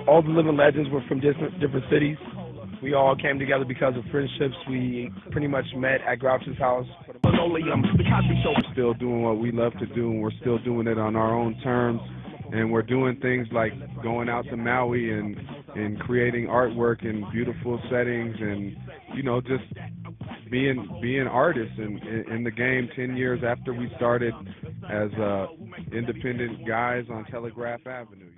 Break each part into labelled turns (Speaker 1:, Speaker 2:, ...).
Speaker 1: All the living legends were from different cities. We all came together because of friendships. We pretty much met at Grouch's house.
Speaker 2: We're still doing what we love to do, and we're still doing it on our own terms. And we're doing things like going out to Maui and creating artwork in beautiful settings, and just being artists in the game. 10 years after we started as independent guys on Telegraph Avenue.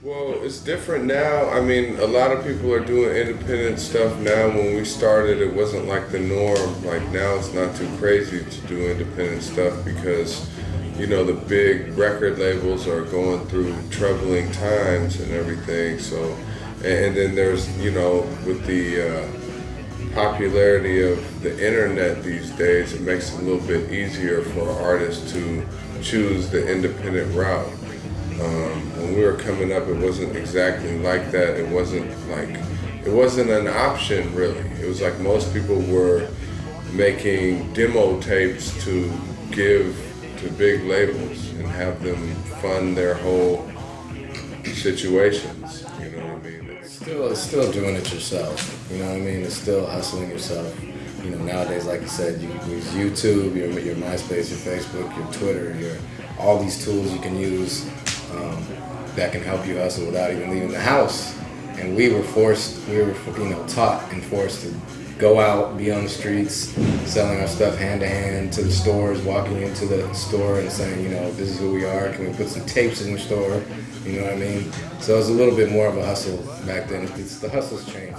Speaker 3: Well, it's different now. I mean, a lot of people are doing independent stuff now. When we started, it wasn't like the norm. Like now, it's not too crazy to do independent stuff because, the big record labels are going through troubling times and everything. So, and then there's, with the popularity of the internet these days, it makes it a little bit easier for artists to choose the independent route. When we were coming up, it wasn't exactly like that. It wasn't an option really. It was like most people were making demo tapes to give to big labels and have them fund their whole situations. You know what I mean?
Speaker 4: It's still doing it yourself. You know what I mean? It's still hustling yourself. Nowadays, like you said, you can use YouTube, your MySpace, your Facebook, your Twitter, all these tools you can use that can help you hustle without even leaving the house. And we were taught and forced to go out, be on the streets, selling our stuff hand to hand to the stores, walking into the store and saying, this is who we are. Can we put some tapes in the store? You know what I mean? So it was a little bit more of a hustle back then. The hustle's changed.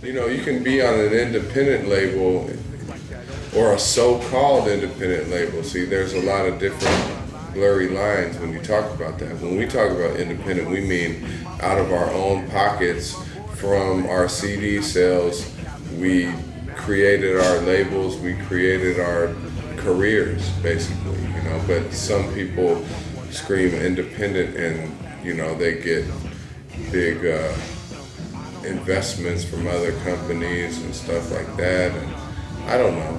Speaker 3: You can be on an independent label or a so-called independent label. See, there's a lot of different blurry lines when you talk about that. When we talk about independent, we mean out of our own pockets from our CD sales. We created our labels, we created our careers, basically, but some people scream independent and, they get big investments from other companies and stuff like that, and I don't know,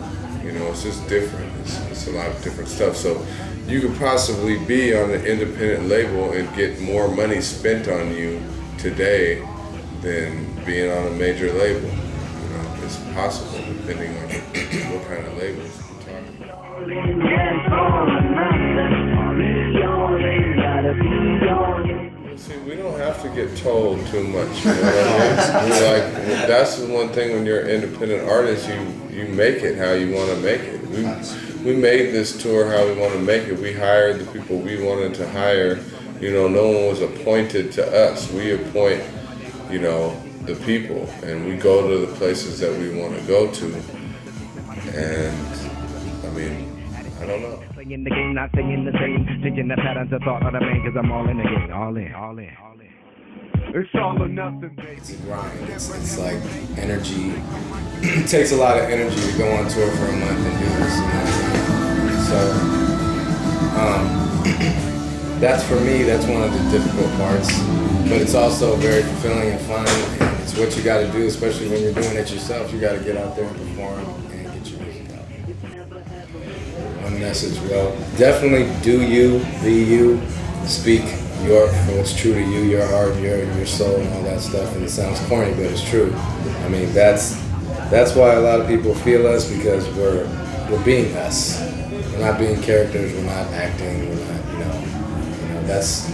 Speaker 3: it's just different. It's a lot of different stuff. So you could possibly be on an independent label and get more money spent on you today than being on a major label. It's possible depending on what kind of labels you're talking about. See, we don't have to get told too much. That's the one thing when you're an independent artist, you make it how you want to make it. We made this tour how we want to make it. We hired the people we wanted to hire. No one was appointed to us. We appoint, the people, and we go to the places that we want to go to. And I mean, I don't know.
Speaker 5: In the game, not singing the same, thinking the patterns of thought of the man, 'cause I'm all in the game, all in.
Speaker 2: It's all or nothing, baby.
Speaker 4: It's a grind. It's like energy. It takes a lot of energy to go on tour for a month and do this. So that's for me. That's one of the difficult parts, but it's also very fulfilling and fun. And it's what you got to do, especially when you're doing it yourself. You got to get out there and perform and get your music out. One message, well, definitely do you, be you, speak what's true to you, your heart, your soul, and all that stuff. And it sounds corny, but it's true. I mean, that's why a lot of people feel us, because we're being us. We're not being characters. We're not acting. We're not, that's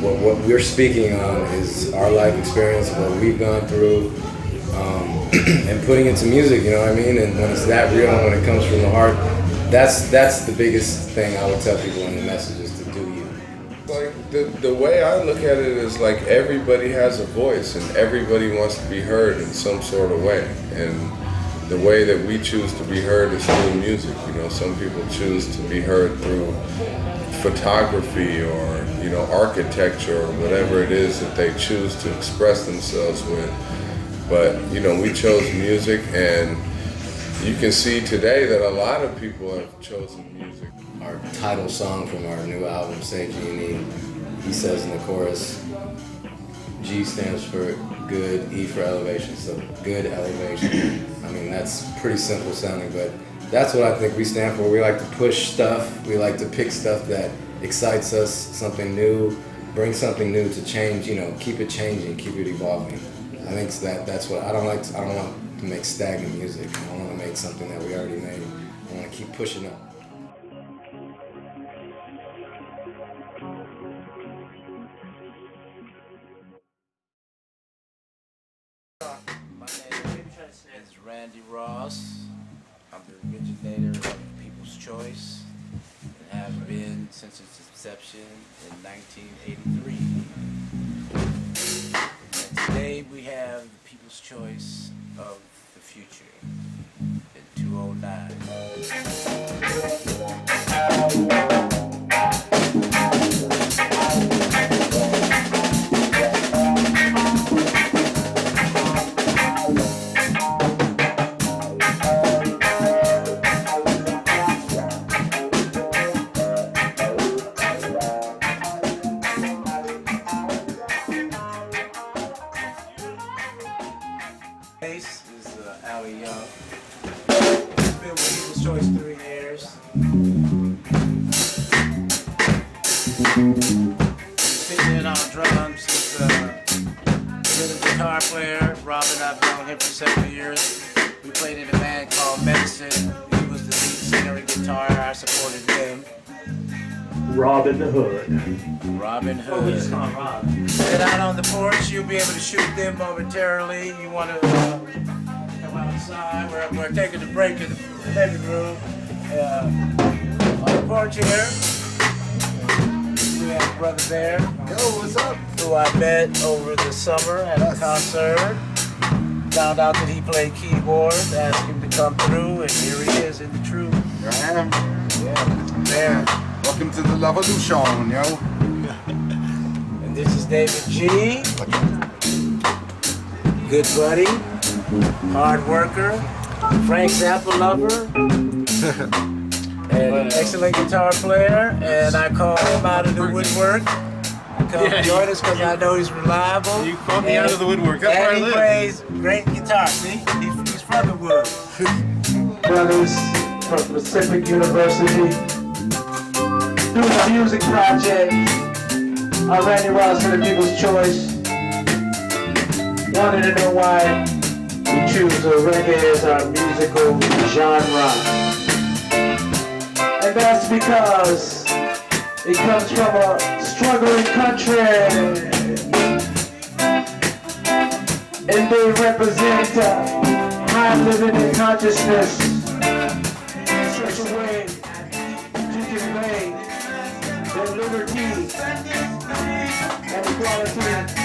Speaker 4: what we're speaking on is our life experience, what we've gone through, and putting it to music. You know what I mean? And when it's that real, and when it comes from the heart, that's the biggest thing I would tell people in the message is to do you.
Speaker 3: Like the way I look at it is like everybody has a voice and everybody wants to be heard in some sort of way. And the way that we choose to be heard is through music. Some people choose to be heard through photography or architecture or whatever it is that they choose to express themselves with. But we chose music, and you can see today that a lot of people have chosen music.
Speaker 4: Our title song from our new album, Say Genie, he says in the chorus, G stands for good, E for elevation, so good elevation. I mean, that's pretty simple sounding, but that's what I think we stand for. We like to push stuff. We like to pick stuff that excites us, something new, bring something new to change. You know, keep it changing, keep it evolving. I think that's what I don't like. I don't want to make stagnant music. I don't want to make something that we already made. I want to keep pushing up.
Speaker 6: My name is Randy Ross. I'm the originator of People's Choice and have been since its inception in 1983. And today we have the People's Choice of the future in 2009. Bass is Allie Young. Been with People's Choice 3 years. Sitting in on drums is rhythm guitar player. Robin, I've known him for several years. We played in a band called Medicine. He was the lead singer and guitar. I supported him.
Speaker 7: Robin Hood.
Speaker 6: Robin Hood.
Speaker 7: Oh, we just call him Rob.
Speaker 6: Get out on the porch, you'll be able to shoot them momentarily. You want to come outside. We're taking a break in the living room. On the porch here, we have Brother Bear.
Speaker 8: Yo, what's up?
Speaker 6: Who I met over the summer at a concert. Found out that he played keyboard, asked him to come through, and here he is in the truth.
Speaker 8: Here I am.
Speaker 6: Yeah, there.
Speaker 8: Welcome to the Revolution, yo.
Speaker 6: And this is David G. Good buddy, hard worker, Frank's apple lover, and an excellent guitar player. And I call him out of the woodwork. Come join us because I know he's reliable.
Speaker 9: You called me out of the woodwork. That's where I
Speaker 6: And he
Speaker 9: live.
Speaker 6: plays great guitar. See, he's from the wood.
Speaker 7: Brothers from Pacific University. Doing a music project. I'm Randy Ross for the People's Choice. Wanted to know why we choose reggae as our musical genre. And that's because it comes from a struggling country. And they represent high living in consciousness. Such a way to convey their liberty and equality.